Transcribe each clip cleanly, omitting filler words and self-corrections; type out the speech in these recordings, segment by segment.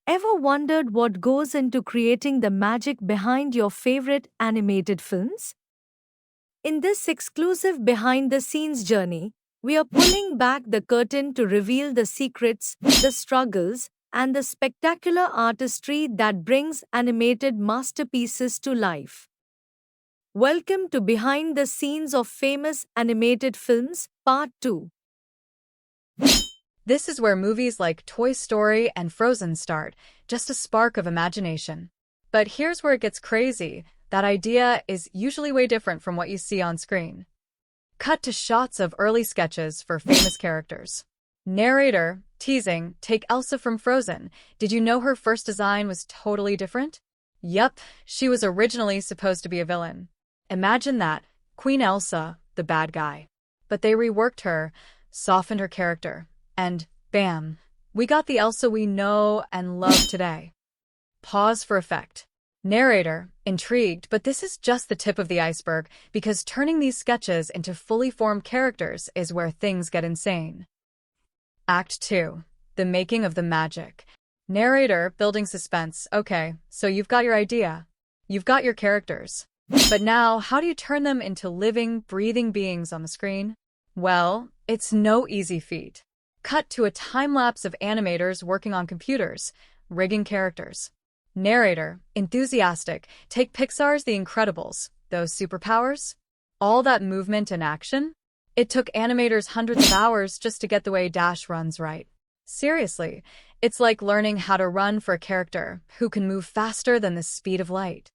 Ever wondered what goes into creating the magic behind your favorite animated films? In this exclusive behind the scenes journey, we are pulling back the curtain to reveal the secrets, the struggles, and the spectacular artistry that brings animated masterpieces to life. Welcome to Behind the Scenes of Famous Animated Films, Part 2. This is where movies like Toy Story and Frozen start, just a spark of imagination. But here's where it gets crazy. That idea is usually way different from what you see on screen. Cut to shots of early sketches for famous characters. Narrator, teasing, take Elsa from Frozen. Did you know her first design was totally different? Yup, she was originally supposed to be a villain. Imagine that, Queen Elsa, the bad guy. But they reworked her, softened her character, and bam, we got the Elsa we know and love today. Pause for effect. Narrator, intrigued, but this is just the tip of the iceberg because turning these sketches into fully formed characters is where things get insane. Act 2. The making of the magic. Narrator, building suspense. Okay, so you've got your idea. You've got your characters. But now, how do you turn them into living, breathing beings on the screen? Well, it's no easy feat. Cut to a time-lapse of animators working on computers, rigging characters. Narrator, enthusiastic, take Pixar's The Incredibles, those superpowers? All that movement and action? It took animators hundreds of hours just to get the way Dash runs right. Seriously, it's like learning how to run for a character who can move faster than the speed of light.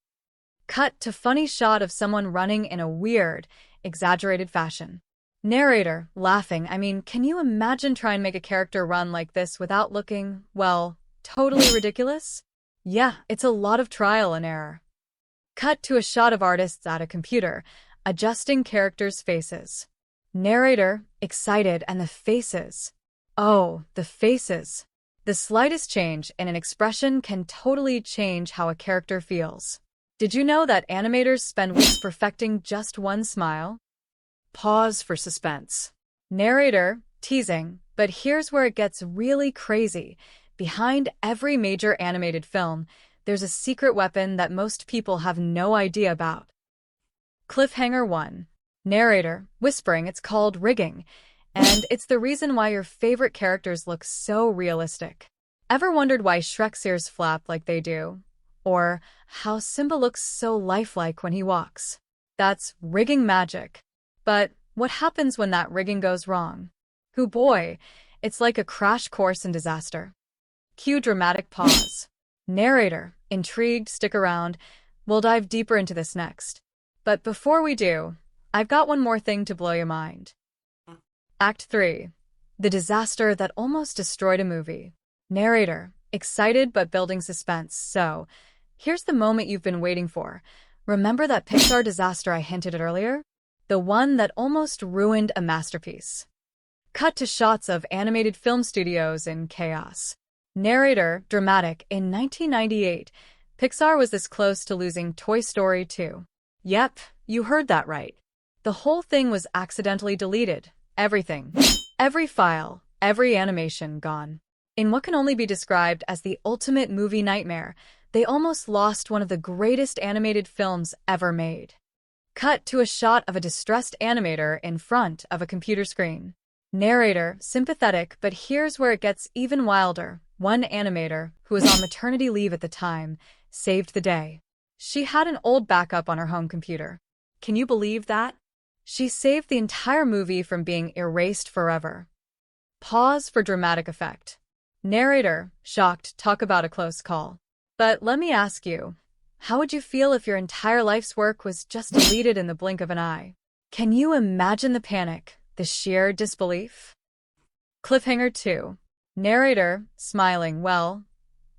Cut to funny shot of someone running in a weird, exaggerated fashion. Narrator, laughing, can you imagine trying to make a character run like this without looking, well, totally ridiculous? Yeah, it's a lot of trial and error. Cut to a shot of artists at a computer, adjusting characters' faces. Narrator, excited, and the faces. Oh, the faces. The slightest change in an expression can totally change how a character feels. Did you know that animators spend weeks perfecting just one smile? Pause for suspense. Narrator, teasing, but here's where it gets really crazy. Behind every major animated film, there's a secret weapon that most people have no idea about. Cliffhanger 1. Narrator, whispering, it's called rigging, and it's the reason why your favorite characters look so realistic. Ever wondered why Shrek's ears flap like they do? Or how Simba looks so lifelike when he walks? That's rigging magic. But what happens when that rigging goes wrong? Oh boy, it's like a crash course in disaster. Cue dramatic pause. Narrator, intrigued, stick around. We'll dive deeper into this next. But before we do, I've got one more thing to blow your mind. Act 3. The disaster that almost destroyed a movie. Narrator, excited but building suspense. So, here's the moment you've been waiting for. Remember that Pixar disaster I hinted at earlier? The one that almost ruined a masterpiece. Cut to shots of animated film studios in chaos. Narrator, dramatic, in 1998, Pixar was this close to losing Toy Story 2. Yep, you heard that right. The whole thing was accidentally deleted. Everything. Every file, every animation gone. In what can only be described as the ultimate movie nightmare, they almost lost one of the greatest animated films ever made. Cut to a shot of a distressed animator in front of a computer screen. Narrator, sympathetic, but here's where it gets even wilder. One animator, who was on maternity leave at the time, saved the day. She had an old backup on her home computer. Can you believe that? She saved the entire movie from being erased forever. Pause for dramatic effect. Narrator, shocked, talk about a close call. But let me ask you, how would you feel if your entire life's work was just deleted in the blink of an eye? Can you imagine the panic, the sheer disbelief? Cliffhanger 2. Narrator, smiling, well,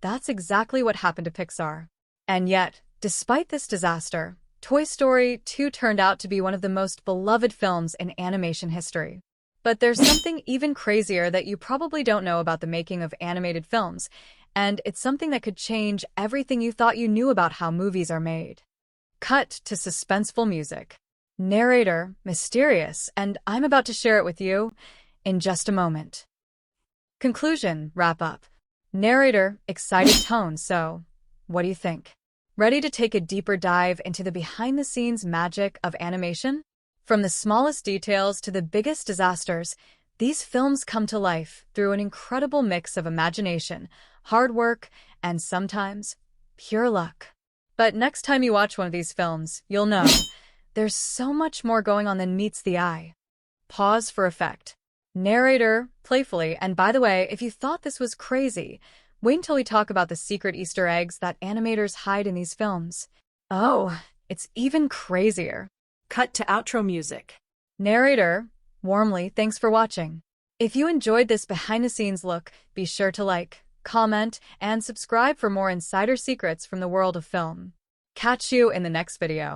that's exactly what happened to Pixar. And yet, despite this disaster, Toy Story 2 turned out to be one of the most beloved films in animation history. But there's something even crazier that you probably don't know about the making of animated films, and it's something that could change everything you thought you knew about how movies are made. Cut to suspenseful music. Narrator, mysterious, and I'm about to share it with you in just a moment. Conclusion, wrap up. Narrator, excited tone, so what do you think? Ready to take a deeper dive into the behind-the-scenes magic of animation? From the smallest details to the biggest disasters, these films come to life through an incredible mix of imagination, hard work, and sometimes pure luck. But next time you watch one of these films, you'll know there's so much more going on than meets the eye. Pause for effect. Narrator, playfully, and by the way, if you thought this was crazy, wait until we talk about the secret Easter eggs that animators hide in these films. Oh, it's even crazier. Cut to outro music. Narrator, warmly, thanks for watching. If you enjoyed this behind-the-scenes look, be sure to like, comment, and subscribe for more insider secrets from the world of film. Catch you in the next video.